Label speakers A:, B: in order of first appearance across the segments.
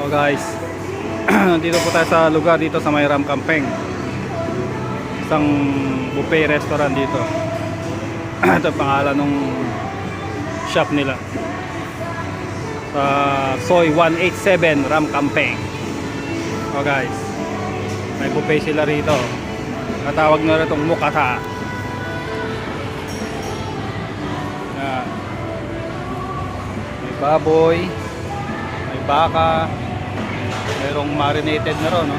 A: So guys, dito po tayo sa lugar dito sa may Ramcampeng. Isang buffet restaurant dito. Ito pangalan ng shop nila. Sa Soy 187 Ramcampeng. So guys, may buffet sila rito. Natawag na rin itong mukata. Yan. May baboy, may baka, mayroong marinated na ron, no?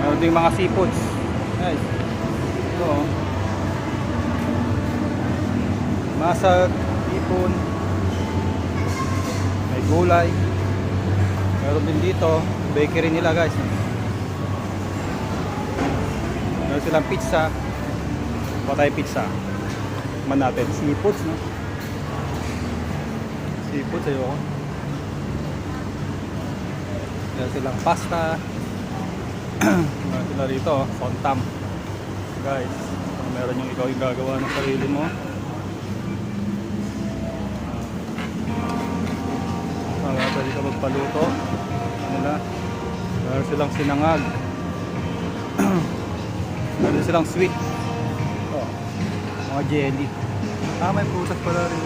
A: Meron ding mga seafoods. Guys, ito, oh. Masag, ipon, may gulay. Meron din dito bakery nila, guys. Meron silang pizza. Patay pizza man natin. Seafoods, no? Seafoods, ayoko. Meron silang pasta. Meron sila rito, sontam. Guys, meron yung ikaw yung gagawa ng sarili mo. Pwede ka magpaluto. Meron silang sinangag. Meron silang sweet. Oh, mga jelly. May prutas pala rin.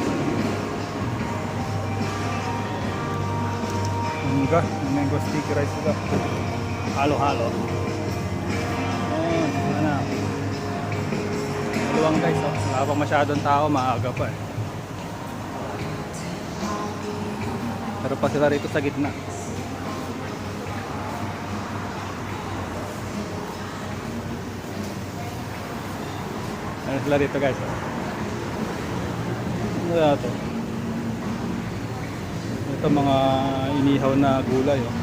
A: Mango sticky rice sila. Halo-halo. Ayan na. Maluwang guys, oh. Wala pa masyadong tao, maaga pa eh. Pero pa sila rito sa gitna. Ano sila rito guys? Ano na ito? Ito mga inihaw na gulay, oh.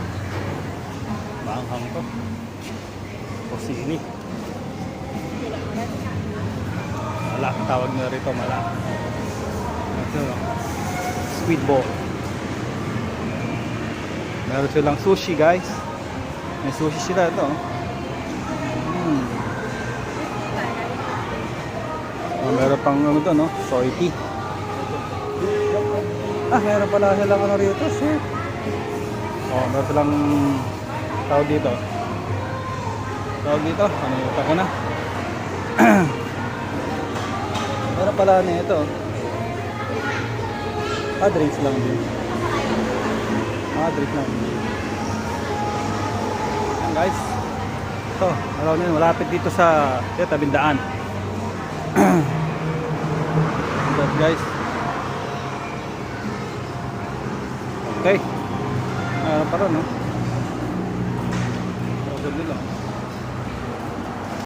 A: Maanghang to. Posini. Mala, tawag nila rito, mala. Ito, squid ball. Meron silang sushi, guys. May sushi sila ito. Meron pang ano to, no? Soy tea. Meron pala silang ano rito, shit. Meron silang tawag dito. Ano yung tako na? Meron pala na ito. Drinks lang din. Drinks lang din. Ayan guys. Ito, alam nyo, malapit dito sa tabindaan. Guys. Okay. Pa rin, no? Order nila.